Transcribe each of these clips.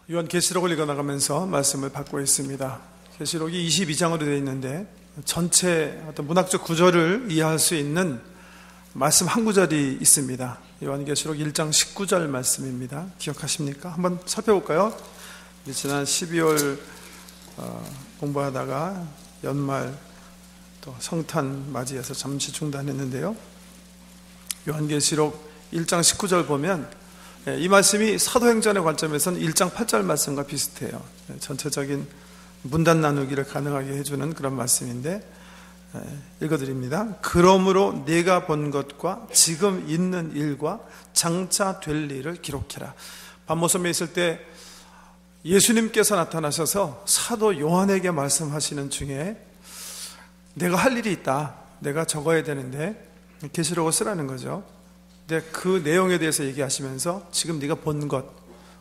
요한계시록을 읽어나가면서 말씀을 받고 있습니다. 계시록이 22장으로 되어 있는데 전체 어떤 문학적 구조를 이해할 수 있는 말씀 한 구절이 있습니다. 요한계시록 1장 19절 말씀입니다. 기억하십니까? 한번 살펴볼까요? 지난 12월 공부하다가 연말 또 성탄 맞이해서 잠시 중단했는데요. 요한계시록 1장 19절 보면 이 말씀이 사도행전의 관점에서는 1장 8절 말씀과 비슷해요. 전체적인 문단 나누기를 가능하게 해주는 그런 말씀인데 읽어드립니다. 그러므로 네가 본 것과 지금 있는 일과 장차 될 일을 기록해라. 반모섬에 있을 때 예수님께서 나타나셔서 사도 요한에게 말씀하시는 중에 내가 할 일이 있다, 내가 적어야 되는데 계시록을 쓰라는 거죠. 근데 그 내용에 대해서 얘기하시면서 지금 네가 본 것,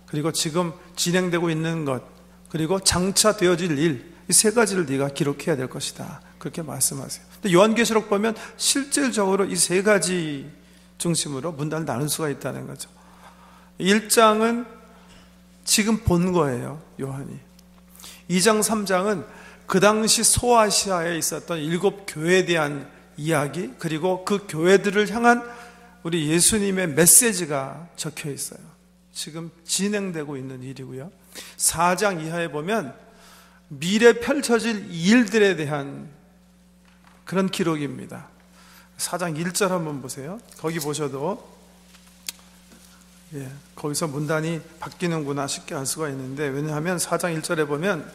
그리고 지금 진행되고 있는 것, 그리고 장차 되어질 일, 이 세 가지를 네가 기록해야 될 것이다, 그렇게 말씀하세요. 근데 요한계시록 보면 실질적으로 이 세 가지 중심으로 문단을 나눌 수가 있다는 거죠. 1장은 지금 본 거예요, 요한이. 2장 3장은 그 당시 소아시아에 있었던 7 교회에 대한 이야기, 그리고 그 교회들을 향한 우리 예수님의 메시지가 적혀 있어요. 지금 진행되고 있는 일이고요. 4장 이하에 보면 미래 펼쳐질 일들에 대한 그런 기록입니다. 4장 1절 한번 보세요. 거기 보셔도 거기서 문단이 바뀌는구나 쉽게 알 수가 있는데, 왜냐하면 4장 1절에 보면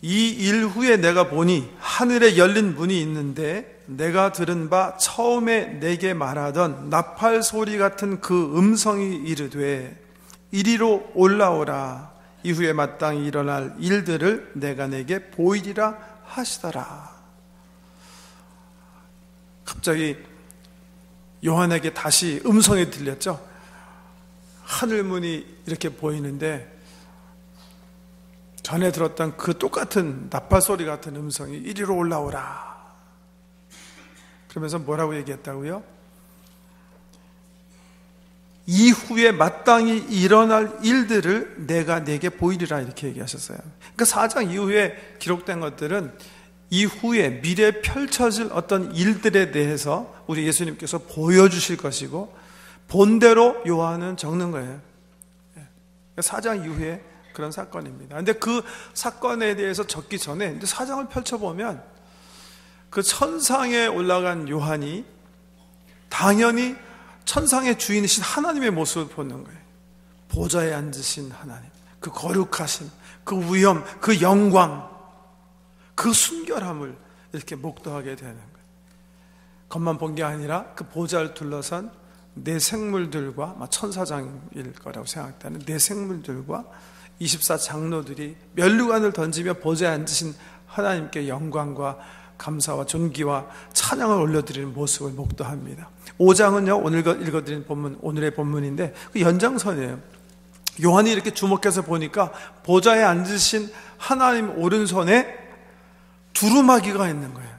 이 일 후에 내가 보니 하늘에 열린 문이 있는데 내가 들은 바 처음에 내게 말하던 나팔 소리 같은 그 음성이 이르되 이리로 올라오라, 이후에 마땅히 일어날 일들을 내가 내게 보이리라 하시더라. 갑자기 요한에게 다시 음성이 들렸죠. 하늘문이 이렇게 보이는데 전에 들었던 그 똑같은 나팔 소리 같은 음성이 이리로 올라오라. 그러면서 뭐라고 얘기했다고요? 이후에 마땅히 일어날 일들을 내가 내게 보이리라, 이렇게 얘기하셨어요. 그러니까 4장 이후에 기록된 것들은 이후에 미래에 펼쳐질 어떤 일들에 대해서 우리 예수님께서 보여주실 것이고 본대로 요한은 적는 거예요. 4장 이후에 그런 사건입니다. 그런데 그 사건에 대해서 적기 전에 4장을 펼쳐보면 그 천상에 올라간 요한이 당연히 천상의 주인이신 하나님의 모습을 보는 거예요. 보좌에 앉으신 하나님, 그 거룩하신 그 위엄, 그 영광, 그 순결함을 이렇게 목도하게 되는 거예요. 겉만 본 게 아니라 그 보좌를 둘러선 내 생물들과, 천사장일 거라고 생각되는 내 생물들과 24장로들이 면류관을 던지며 보좌에 앉으신 하나님께 영광과 감사와 존귀와 찬양을 올려드리는 모습을 목도합니다. 5장은요 오늘 읽어드린 본문, 오늘의 본문인데 그 연장선이에요. 요한이 이렇게 주목해서 보니까 보좌에 앉으신 하나님 오른손에 두루마기가 있는 거예요.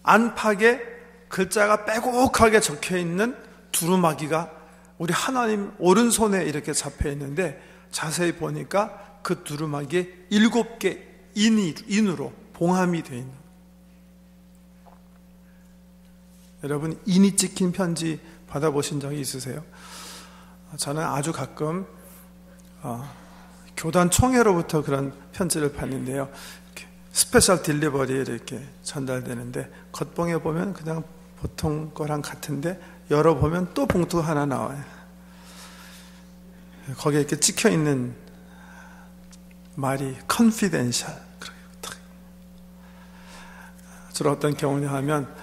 안팎에 글자가 빼곡하게 적혀있는 두루마기가 우리 하나님 오른손에 이렇게 잡혀 있는데, 자세히 보니까 그 두루마기에 7개 인으로 봉함이 되어 있는 거예요. 여러분, 인이 찍힌 편지 받아보신 적이 있으세요? 저는 아주 가끔 교단 총회로부터 그런 편지를 받는데요, 스페셜 딜리버리에 이렇게 전달되는데 겉봉에 보면 그냥 보통 거랑 같은데 열어보면 또 봉투 하나 나와요. 거기에 이렇게 찍혀있는 말이 confidential. 주로 어떤 경우냐 하면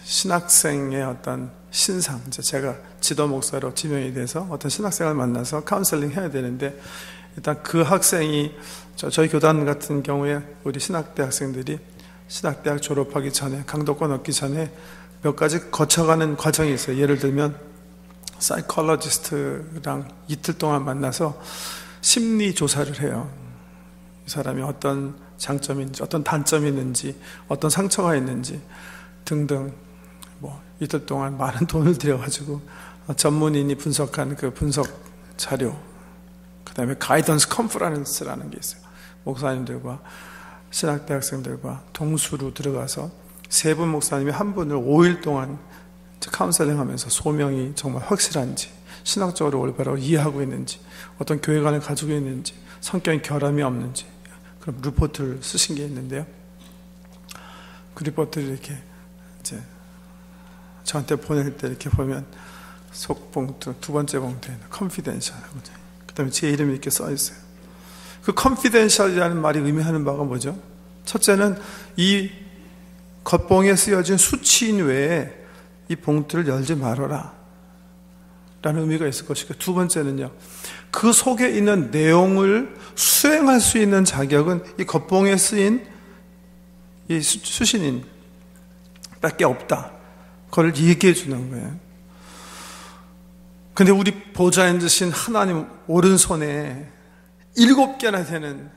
신학생의 어떤 신상, 제가 지도 목사로 지명이 돼서 어떤 신학생을 만나서 카운셀링 해야 되는데, 일단 그 학생이 저희 교단 같은 경우에 우리 신학대 학생들이 신학대학 졸업하기 전에, 강도권 얻기 전에 몇 가지 거쳐가는 과정이 있어요. 예를 들면 사이콜로지스트랑 이틀 동안 만나서 심리 조사를 해요. 이 사람이 어떤 장점인지, 어떤 단점이 있는지, 어떤 상처가 있는지 등등, 이틀 동안 많은 돈을 들여가지고 전문인이 분석한 그 분석 자료, 그 다음에 가이던스 컨퍼런스라는 게 있어요. 목사님들과 신학대학생들과 동수로 들어가서 세 분 목사님이 한 분을 5일 동안 카운셀링 하면서 소명이 정말 확실한지, 신학적으로 올바로 이해하고 있는지, 어떤 교회관을 가지고 있는지, 성격에 결함이 없는지 그런 리포트를 쓰신 게 있는데요. 그 리포트를 이렇게 이제 저한테 보낼 때 이렇게 보면 속봉투 두 번째 봉투에는 confidential, 그 다음에 제 이름이 이렇게 써 있어요. 그 confidential이라는 말이 의미하는 바가 뭐죠? 첫째는 이 겉봉에 쓰여진 수치인 외에 이 봉투를 열지 말아라 라는 의미가 있을 것이고, 두 번째는요, 그 속에 있는 내용을 수행할 수 있는 자격은 이 겉봉에 쓰인 이 수신인 밖에 없다. 그걸 얘기해 주는 거예요. 근데 우리 보좌에 앉으신 하나님 오른손에 7개나 되는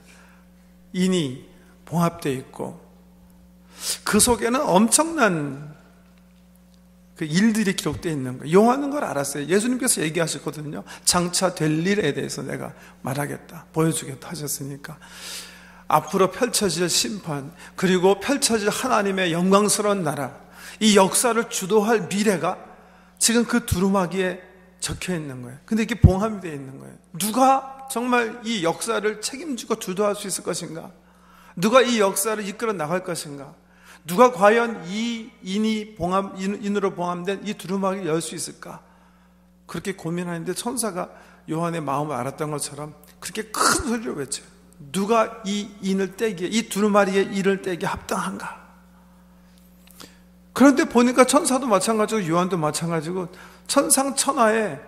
인이 봉합되어 있고, 그 속에는 엄청난 그 일들이 기록되어 있는 거예요. 요한은 걸 알았어요. 예수님께서 얘기하셨거든요. 장차 될 일에 대해서 내가 말하겠다, 보여주겠다 하셨으니까, 앞으로 펼쳐질 심판, 그리고 펼쳐질 하나님의 영광스러운 나라, 이 역사를 주도할 미래가 지금 그 두루마기에 적혀 있는 거예요. 근데 이게 봉합이 되어 있는 거예요. 누가 정말 이 역사를 책임지고 주도할 수 있을 것인가? 누가 이 역사를 이끌어 나갈 것인가? 누가 과연 이 인으로 봉함된 이 두루마기를 열 수 있을까? 그렇게 고민하는데 천사가 요한의 마음을 알았던 것처럼 그렇게 큰 소리로 외쳐요. 누가 이 인을 떼기에, 이 두루마리의 인을 떼기에 합당한가? 그런데 보니까 천사도 마찬가지고 요한도 마찬가지고 천상천하에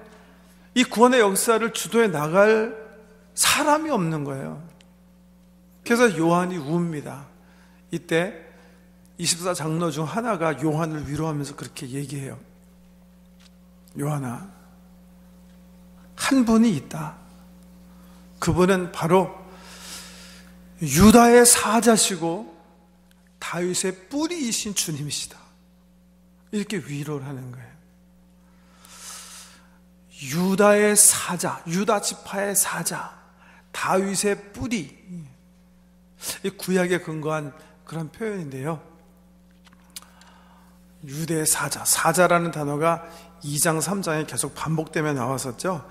이 구원의 역사를 주도해 나갈 사람이 없는 거예요. 그래서 요한이 웁니다. 이때 24장로 중 하나가 요한을 위로하면서 그렇게 얘기해요. 요한아, 한 분이 있다. 그분은 바로 유다의 사자시고 다윗의 뿌리이신 주님이시다. 이렇게 위로를 하는 거예요. 유다의 사자, 유다 지파의 사자, 다윗의 뿌리. 이 구약에 근거한 그런 표현인데요. 유대의 사자, 사자라는 단어가 2장, 3장에 계속 반복되며 나왔었죠.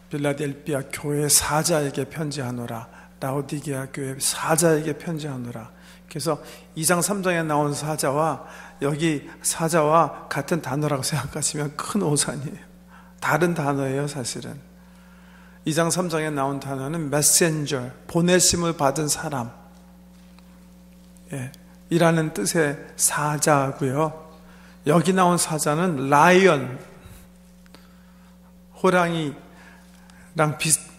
빌라델피아 교회 사자에게 편지하노라, 라오디게아 교회 사자에게 편지하노라. 그래서 2장, 3장에 나온 사자와 여기 사자와 같은 단어라고 생각하시면 큰 오산이에요. 다른 단어예요, 사실은. 2장, 3장에 나온 단어는 메신저, 보내심을 받은 사람, 이라는 뜻의 사자고요. 여기 나온 사자는 라이언, 호랑이랑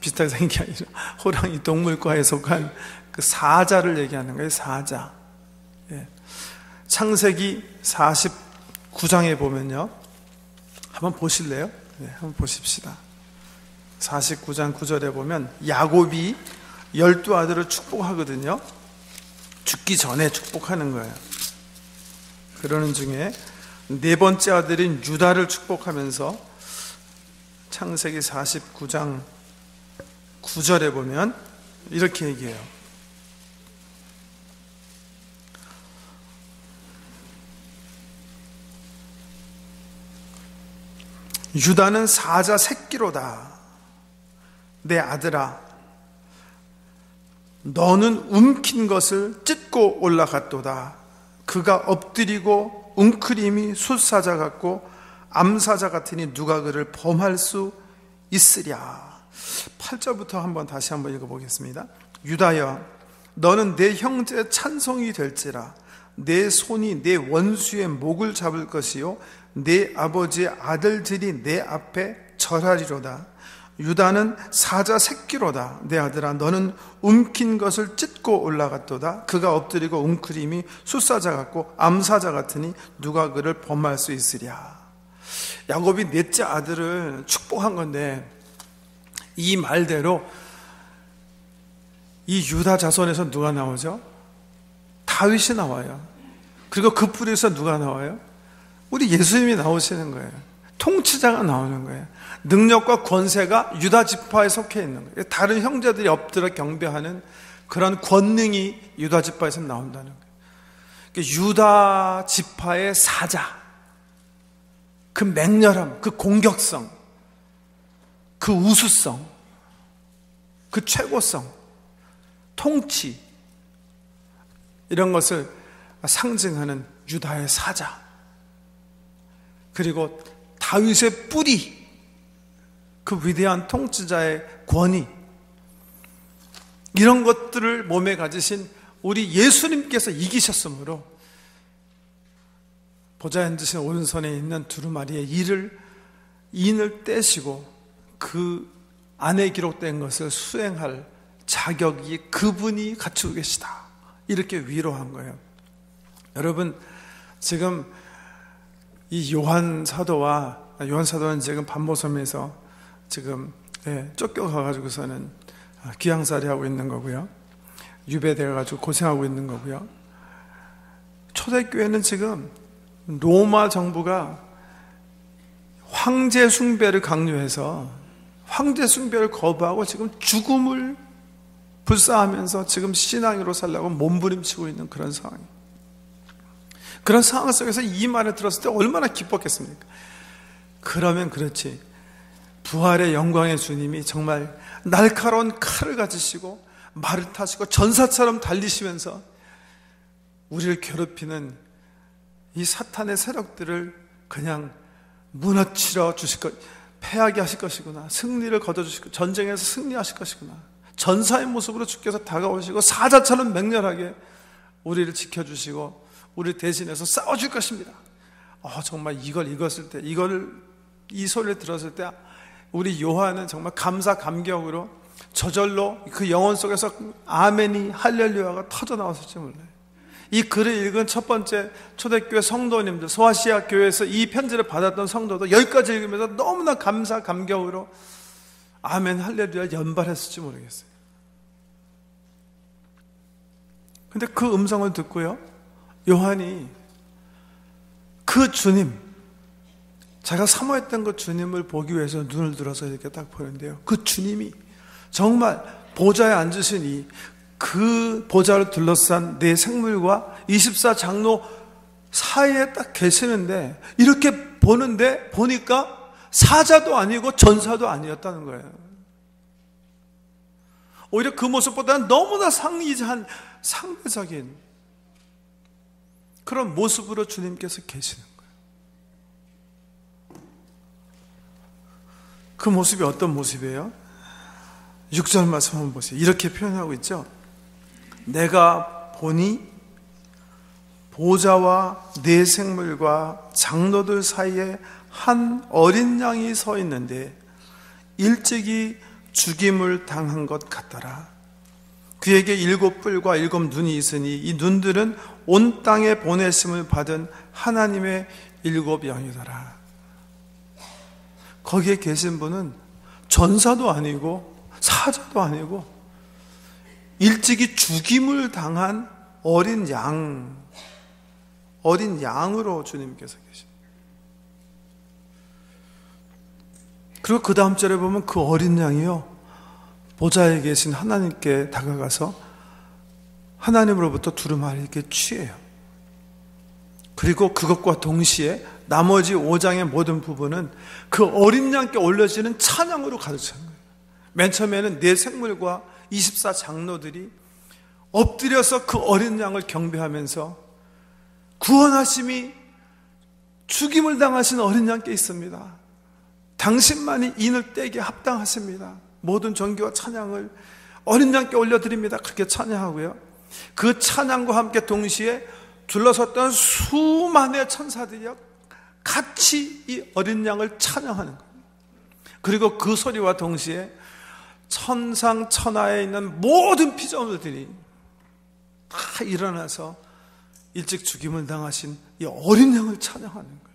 비슷하게 생긴 게 아니라 호랑이 동물과에 속한 그 사자를 얘기하는 거예요. 사자. 창세기 49장에 보면요, 한번 보실래요? 한번 보십시다. 49장 9절에 보면 야곱이 12아들을 축복하거든요. 죽기 전에 축복하는 거예요. 그러는 중에 네 번째 아들인 유다를 축복하면서 창세기 49장 9절에 보면 이렇게 얘기해요. 유다는 사자 새끼로다. 내 아들아, 너는 움킨 것을 찢고 올라갔도다. 그가 엎드리고 웅크림이 숫사자 같고 암사자 같으니 누가 그를 범할 수 있으랴. 8절부터 한번 다시 한번 읽어보겠습니다. 유다여, 너는 내 형제의 찬송이 될지라. 내 손이 내 원수의 목을 잡을 것이요 내 아버지의 아들들이 내 앞에 절하리로다. 유다는 사자 새끼로다. 내 아들아, 너는 움킨 것을 찢고 올라갔도다. 그가 엎드리고 웅크림이 숫사자 같고 암사자 같으니 누가 그를 범할 수 있으랴. 야곱이 넷째 아들을 축복한 건데, 이 말대로 이 유다 자손에서 누가 나오죠? 다윗이 나와요. 그리고 그 뿌리에서 누가 나와요? 우리 예수님이 나오시는 거예요. 통치자가 나오는 거예요. 능력과 권세가 유다 지파에 속해 있는 거예요. 다른 형제들이 엎드려 경배하는 그런 권능이 유다 지파에서 나온다는 거예요. 유다 지파의 사자, 그 맹렬함, 그 공격성, 그 우수성, 그 최고성, 통치, 이런 것을 상징하는 유다의 사자, 그리고 다윗의 뿌리, 그 위대한 통치자의 권위, 이런 것들을 몸에 가지신 우리 예수님께서 이기셨으므로 보좌에 앉으신 오른손에 있는 두루마리의 인을 떼시고 그 안에 기록된 것을 수행할 자격이 그분이 갖추고 계시다, 이렇게 위로한 거예요. 여러분, 지금 이 요한 사도는 지금 반모섬에서 지금 쫓겨가가지고서는 귀양살이 하고 있는 거고요. 유배되어가지고 고생하고 있는 거고요. 초대교회는 지금 로마 정부가 황제 숭배를 강요해서 황제 숭배를 거부하고 지금 죽음을 불사하면서 지금 신앙으로 살려고 몸부림치고 있는 그런 상황이에요. 그런 상황 속에서 이 말을 들었을 때 얼마나 기뻤겠습니까? 그러면 그렇지, 부활의 영광의 주님이 정말 날카로운 칼을 가지시고 말을 타시고 전사처럼 달리시면서 우리를 괴롭히는 이 사탄의 세력들을 그냥 무너뜨려 주실 것, 패하게 하실 것이구나, 승리를 거둬주시고 전쟁에서 승리하실 것이구나, 전사의 모습으로 주께서 다가오시고 사자처럼 맹렬하게 우리를 지켜주시고 우리 대신해서 싸워줄 것입니다. 정말 읽었을 때, 이 소리를 들었을 때 우리 요한은 정말 감사 감격으로 저절로 그 영혼 속에서 아멘이, 할렐루야가 터져 나왔을지 몰라요. 이 글을 읽은 첫 번째 초대교회 성도님들, 소아시아 교회에서 이 편지를 받았던 성도도 여기까지 읽으면서 너무나 감사 감격으로 아멘, 할렐루야 연발했을지 모르겠어요. 근데 그 음성을 듣고요, 요한이 그 주님, 자기가 사모했던 그 주님을 보기 위해서 눈을 들어서 이렇게 딱 보는데요, 그 주님이 정말 보좌에 앉으시니 그 보좌를 둘러싼 네 생물과 24장로 사이에 딱 계시는데, 이렇게 보니까 사자도 아니고 전사도 아니었다는 거예요. 오히려 그 모습보다는 너무나 상이한 상대적인 그런 모습으로 주님께서 계시는 거예요. 그 모습이 어떤 모습이에요? 6절 말씀 한번 보세요. 이렇게 표현하고 있죠. 내가 보니 보좌와 네 생물과 장로들 사이에 한 어린 양이 서 있는데 일찍이 죽임을 당한 것 같더라. 그에게 7뿔과 7 눈이 있으니 이 눈들은 온 땅에 보내심을 받은 하나님의 7 영이더라. 거기에 계신 분은 전사도 아니고 사자도 아니고 일찍이 죽임을 당한 어린 양으로 주님께서 계십니다. 그리고 그 다음 절에 보면 그 어린 양이요, 보좌에 계신 하나님께 다가가서 하나님으로부터 두루마리 이렇게 취해요. 그리고 그것과 동시에 나머지 5장의 모든 부분은 그 어린 양께 올려지는 찬양으로 가득 찬 거예요. 맨 처음에는 네 생물과 24장로들이 엎드려서 그 어린 양을 경배하면서 구원하심이 죽임을 당하신 어린 양께 있습니다. 당신만이 인을 떼게 합당하십니다. 모든 존귀와 찬양을 어린 양께 올려드립니다. 그렇게 찬양하고요, 그 찬양과 함께 동시에 둘러섰던 수만의 천사들이요 같이 이 어린 양을 찬양하는 거예요. 그리고 그 소리와 동시에 천상 천하에 있는 모든 피조물들이 다 일어나서 일찍 죽임을 당하신 이 어린 양을 찬양하는 거예요.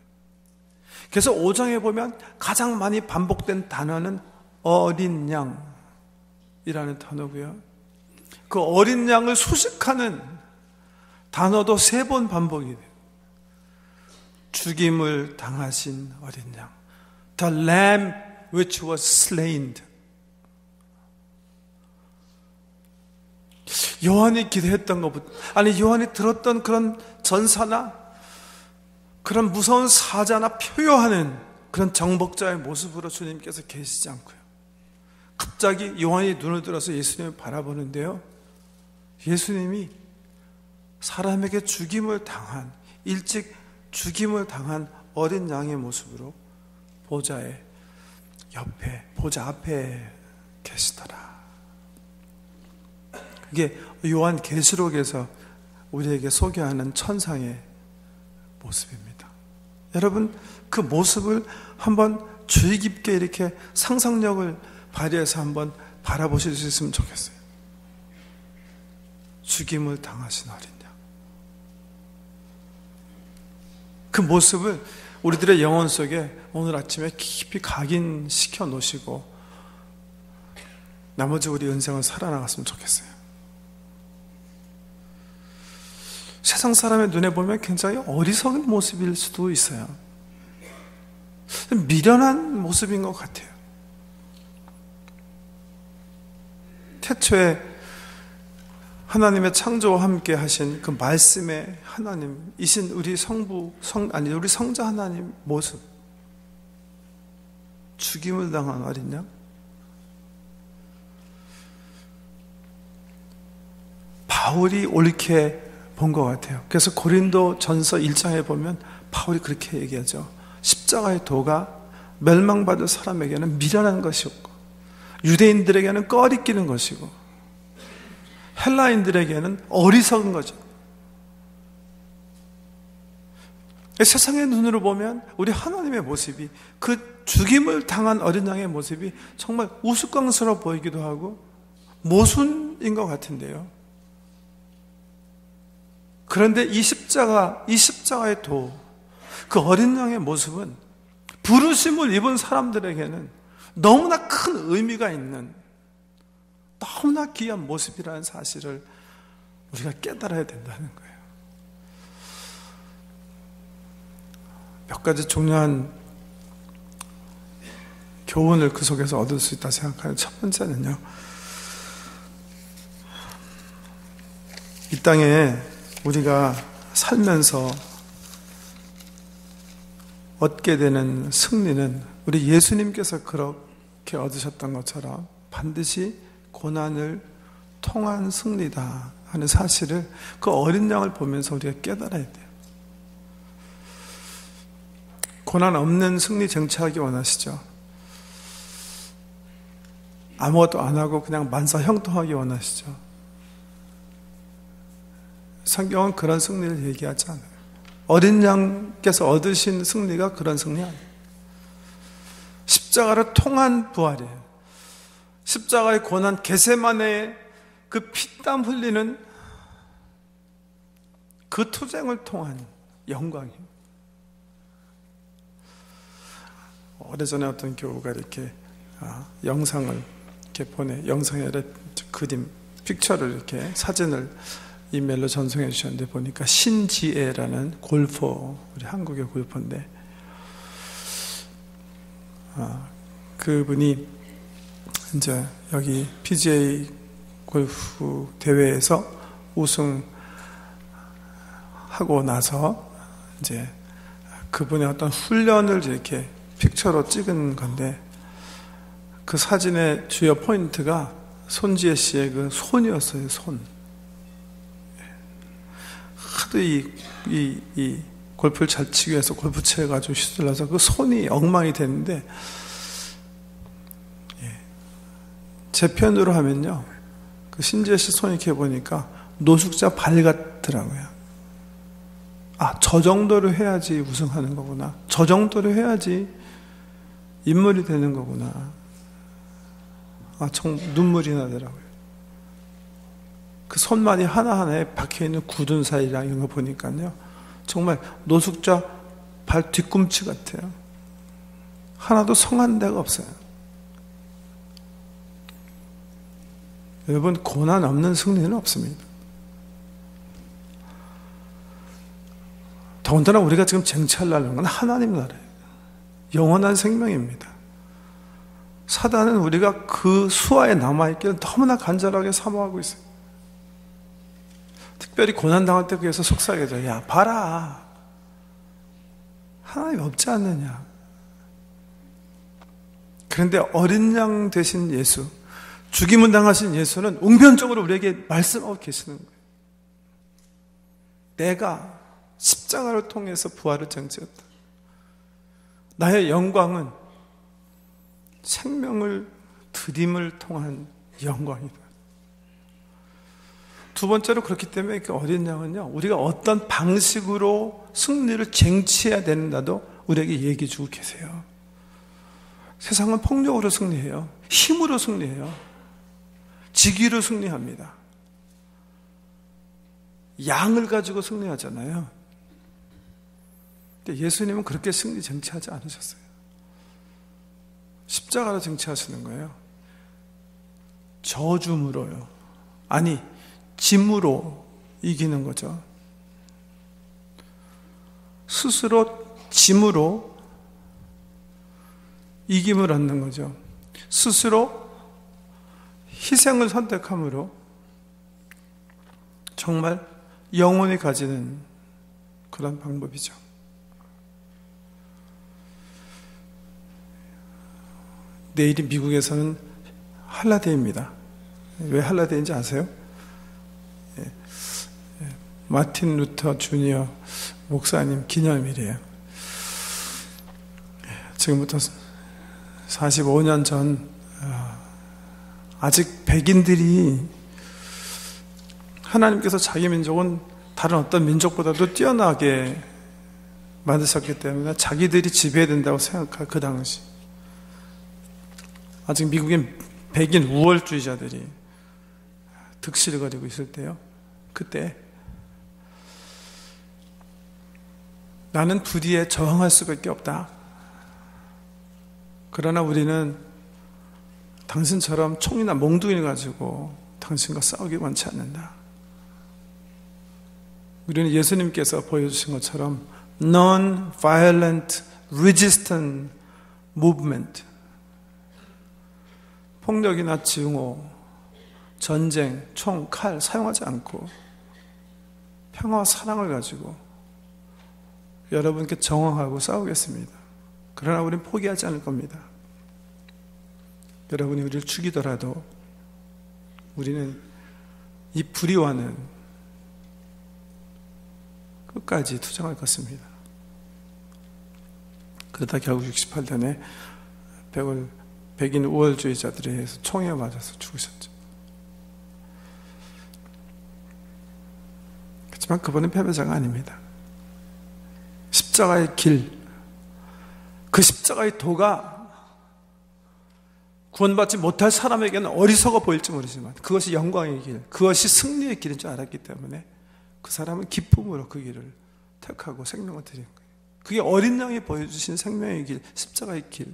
그래서 5장에 보면 가장 많이 반복된 단어는 어린 양이라는 단어고요, 그 어린 양을 수식하는 단어도 3번 반복이 돼요. 죽임을 당하신 어린 양. The lamb which was slain. 요한이 기도했던 것부터, 아니 요한이 들었던 그런 전사나 그런 무서운 사자나 표효하는 그런 정복자의 모습으로 주님께서 계시지 않고요. 갑자기 요한이 눈을 들어서 예수님을 바라보는데요, 예수님이 사람에게 죽임을 당한, 일찍 죽임을 당한 어린 양의 모습으로 보좌의 옆에, 보좌 앞에 계시더라. 이게 요한 계시록에서 우리에게 소개하는 천상의 모습입니다. 여러분, 그 모습을 한번 주의 깊게 이렇게 상상력을 발휘해서 한번 바라보실 수 있으면 좋겠어요. 죽임을 당하신 어린 양. 그 모습을 우리들의 영혼 속에 오늘 아침에 깊이 각인시켜 놓으시고 나머지 우리 인생을 살아나갔으면 좋겠어요. 세상 사람의 눈에 보면 굉장히 어리석은 모습일 수도 있어요. 미련한 모습인 것 같아요. 태초에 하나님의 창조와 함께 하신 그 말씀의 하나님이신 우리 우리 성자 하나님 모습. 죽임을 당한 어린 양. 바울이 옳게 본 것 같아요. 그래서 고린도 전서 1장에 보면 바울이 그렇게 얘기하죠. 십자가의 도가 멸망받을 사람에게는 미련한 것이었고 유대인들에게는 꺼리끼는 것이고 헬라인들에게는 어리석은 거죠. 세상의 눈으로 보면 우리 하나님의 모습이, 그 죽임을 당한 어린 양의 모습이 정말 우스꽝스러워 보이기도 하고 모순인 것 같은데요. 그런데 이 십자가의 도, 그 어린 양의 모습은 부르심을 입은 사람들에게는 너무나 큰 의미가 있는, 너무나 귀한 모습이라는 사실을 우리가 깨달아야 된다는 거예요. 몇 가지 중요한 교훈을 그 속에서 얻을 수 있다 생각하는 첫 번째는요, 이 땅에 우리가 살면서 얻게 되는 승리는 우리 예수님께서 그렇게 얻으셨던 것처럼 반드시 고난을 통한 승리다 하는 사실을 그 어린 양을 보면서 우리가 깨달아야 돼요. 고난 없는 승리 쟁취하기 원하시죠? 아무것도 안 하고 그냥 만사형통하기 원하시죠? 성경은 그런 승리를 얘기하지 않아요. 어린 양께서 얻으신 승리가 그런 승리 아니에요. 십자가를 통한 부활이에요. 십자가의 고난, 겟세마네의 그 피땀 흘리는 그 투쟁을 통한 영광이에요. 오래전에 어떤 교우가 이렇게 영상을 이렇게 영상에 그림, 픽처를 이렇게 사진을 이메일로 전송해 주셨는데 보니까 신지혜라는 골퍼, 우리 한국의 골퍼인데, 그분이 이제 여기 PGA 골프 대회에서 우승하고 나서 이제 그분의 어떤 훈련을 이렇게 픽처로 찍은 건데, 그 사진의 주요 포인트가 손지혜 씨의 그 손이었어요. 손. 하도 이 골프를 잘 치기 위해서 골프채에 가지고 휘둘러서 그 손이 엉망이 됐는데, 제 편으로 하면요, 그 신지혜 씨 손 이렇게 보니까 노숙자 발 같더라고요. 저 정도로 해야지 우승하는 거구나. 저 정도로 해야지 인물이 되는 거구나. 정 눈물이 나더라고요. 그 손만이 하나하나에 박혀있는 굳은 살이랑 이런 거 보니까요, 정말 노숙자 발 뒤꿈치 같아요. 하나도 성한 데가 없어요. 여러분, 고난 없는 승리는 없습니다. 더군다나 우리가 지금 쟁취하려는 건 하나님 나라예요. 영원한 생명입니다. 사단은 우리가 그 수하에 남아있기를 너무나 간절하게 사모하고 있어요. 특별히 고난당할 때 그래서 속삭여져. 야, 봐라. 하나님 없지 않느냐. 그런데 어린 양 되신 예수, 죽임을 당하신 예수는 웅변적으로 우리에게 말씀하고 계시는 거예요. 내가 십자가를 통해서 부활을 쟁취했다. 나의 영광은 생명을 드림을 통한 영광이다. 두 번째로 그렇기 때문에 그 어린 양은요, 우리가 어떤 방식으로 승리를 쟁취해야 되는가도 우리에게 얘기해 주고 계세요. 세상은 폭력으로 승리해요. 힘으로 승리해요. 직위로 승리합니다. 양을 가지고 승리하잖아요. 근데 예수님은 그렇게 승리 쟁취하지 않으셨어요. 십자가로 쟁취하시는 거예요. 저주물어요. 아니, 짐으로 이기는 거죠. 스스로 짐으로 이김을 얻는 거죠. 스스로 희생을 선택함으로 정말 영혼이 가지는 그런 방법이죠. 내일이 미국에서는 할라데이입니다. 왜 할라데이인지 아세요? 마틴 루터 주니어 목사님 기념일이에요. 지금부터 45년 전 아직 백인들이 하나님께서 자기 민족은 다른 어떤 민족보다도 뛰어나게 만드셨기 때문에 자기들이 지배해야 된다고 생각할 그 당시 아직 미국의 백인 우월주의자들이 득실을 거리고 있을 때요. 그때 나는 부디에 저항할 수밖에 없다. 그러나 우리는 당신처럼 총이나 몽둥이를 가지고 당신과 싸우기 원치 않는다. 우리는 예수님께서 보여주신 것처럼 Non-violent resistant movement, 폭력이나 증오, 전쟁, 총, 칼 사용하지 않고 평화와 사랑을 가지고 여러분께 정화하고 싸우겠습니다. 그러나 우리는 포기하지 않을 겁니다. 여러분이 우리를 죽이더라도 우리는 이 불의와는 끝까지 투쟁할 것입니다. 그러다 결국 68년에 백인 우월주의자들에 의해서 총에 맞아서 죽으셨죠. 그렇지만 그분은 패배자가 아닙니다. 십자가의 길, 그 십자가의 도가 구원받지 못할 사람에게는 어리석어 보일지 모르지만 그것이 영광의 길, 그것이 승리의 길인 줄 알았기 때문에 그 사람은 기쁨으로 그 길을 택하고 생명을 드린 거예요. 그게 어린 양이 보여주신 생명의 길, 십자가의 길,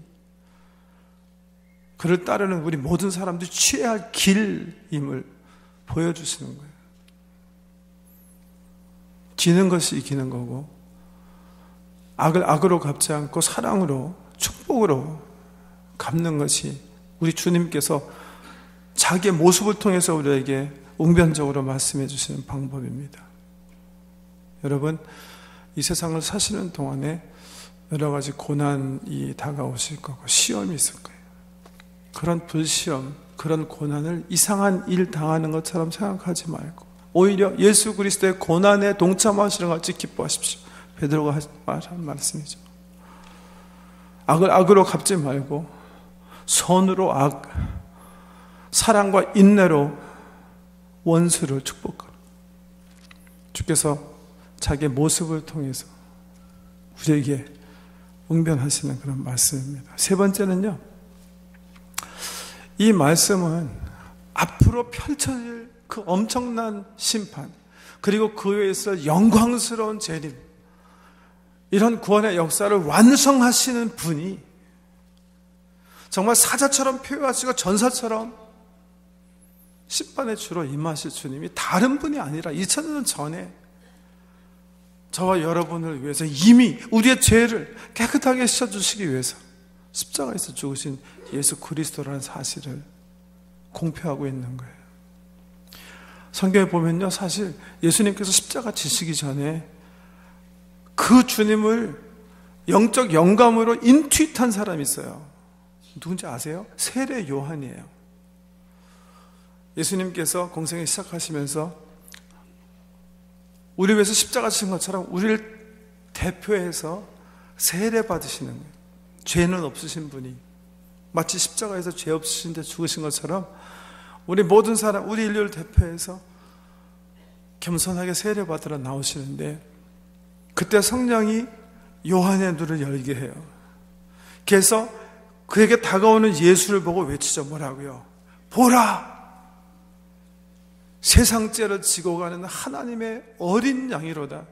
그를 따르는 우리 모든 사람들이 취해야 할 길임을 보여주시는 거예요. 지는 것이 이기는 거고 악을 악으로 갚지 않고 사랑으로 축복으로 갚는 것이 우리 주님께서 자기의 모습을 통해서 우리에게 웅변적으로 말씀해 주시는 방법입니다. 여러분, 이 세상을 사시는 동안에 여러 가지 고난이 다가오실 거고 시험이 있을 거예요. 그런 불시험, 그런 고난을 이상한 일 당하는 것처럼 생각하지 말고 오히려 예수 그리스도의 고난에 동참하시는 것 같이 기뻐하십시오. 베드로가 말한 말씀이죠. 악을 악으로 갚지 말고 선으로 악, 사랑과 인내로 원수를 축복하라. 주께서 자기의 모습을 통해서 우리에게 응변하시는 그런 말씀입니다. 세 번째는요, 이 말씀은 앞으로 펼쳐질 그 엄청난 심판, 그리고 그 외에서 영광스러운 재림, 이런 구원의 역사를 완성하시는 분이 정말 사자처럼 표현하시고 전사처럼 심판의 주로 임하실 주님이 다른 분이 아니라 2000년 전에 저와 여러분을 위해서 이미 우리의 죄를 깨끗하게 씻어주시기 위해서 십자가에서 죽으신 예수 그리스도라는 사실을 공표하고 있는 거예요. 성경에 보면요, 사실 예수님께서 십자가 지시기 전에 그 주님을 영적 영감으로 인투이트한 사람이 있어요. 누군지 아세요? 세례 요한이에요. 예수님께서 공생을 시작하시면서 우리 위해서 십자가 지신 것처럼 우리를 대표해서 세례 받으시는 거예요. 죄는 없으신 분이 마치 십자가에서 죄 없으신데 죽으신 것처럼 우리 모든 사람, 우리 인류를 대표해서 겸손하게 세례 받으러 나오시는데, 그때 성령이 요한의 눈을 열게 해요. 그래서 그에게 다가오는 예수를 보고 외치죠. 뭐라고요? 보라! 세상 죄를 지고 가는 하나님의 어린 양이로다.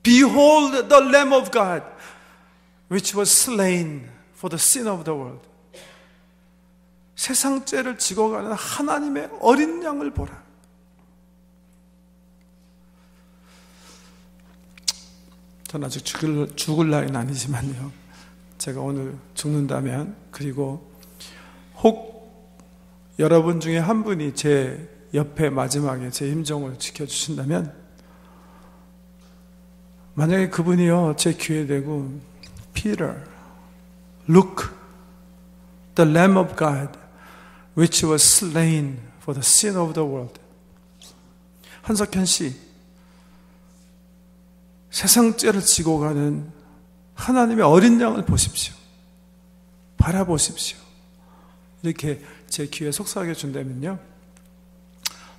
Behold the Lamb of God, which was slain for the sin of the world. 세상 죄를 지고 가는 하나님의 어린 양을 보라. 저는 아직 죽을 나이는 아니지만요, 제가 오늘 죽는다면, 그리고 혹 여러분 중에 한 분이 제 옆에 마지막에 제 임종을 지켜주신다면, 만약에 그분이요 제 귀에 대고 Peter, look, the Lamb of God which was slain for the sin of the world. 한석현 씨, 세상 죄를 지고 가는 하나님의 어린 양을 보십시오. 바라보십시오. 이렇게 제 귀에 속삭여 준다면요,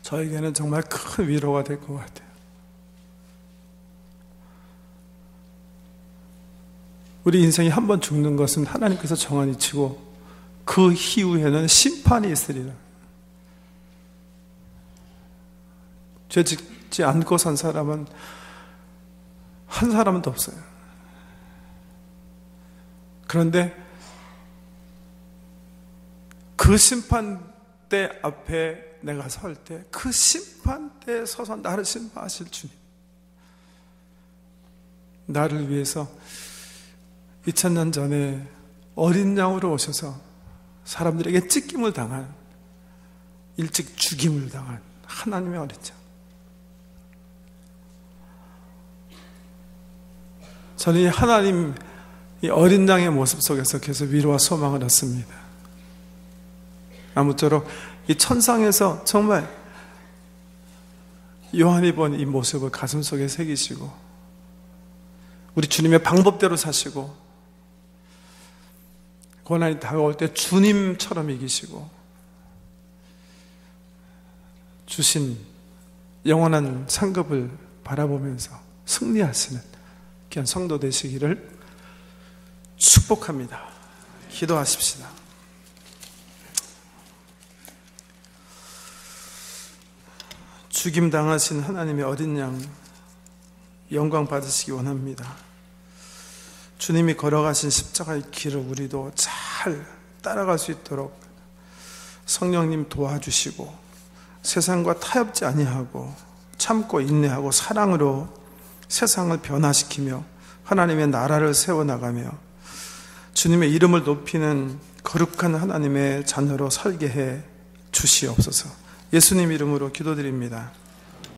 저에게는 정말 큰 위로가 될 것 같아요. 우리 인생이 한 번 죽는 것은 하나님께서 정한 이치고 그 이후에는 심판이 있으리라. 죄 짓지 않고 산 사람은 한 사람은 더 없어요. 그런데 그 심판대 앞에 내가 설 때, 그 심판대에 서서 나를 심판하실 주님, 나를 위해서 2000년 전에 어린 양으로 오셔서 사람들에게 찢김을 당한, 일찍 죽임을 당한 하나님의 어린 양. 저는 이 하나님, 이 어린 양의 모습 속에서 계속 위로와 소망을 얻습니다. 아무쪼록 이 천상에서 정말 요한이 본 이 모습을 가슴속에 새기시고, 우리 주님의 방법대로 사시고, 고난이 다가올 때 주님처럼 이기시고, 주신 영원한 상급을 바라보면서 승리하시는 귀한 성도 되시기를 축복합니다. 기도하십시다. 죽임 당하신 하나님의 어린 양, 영광 받으시기 원합니다. 주님이 걸어가신 십자가의 길을 우리도 잘 따라갈 수 있도록 성령님 도와주시고, 세상과 타협지 아니하고 참고 인내하고 사랑으로 세상을 변화시키며 하나님의 나라를 세워나가며 주님의 이름을 높이는 거룩한 하나님의 자녀로 살게 해 주시옵소서. 예수님 이름으로 기도드립니다.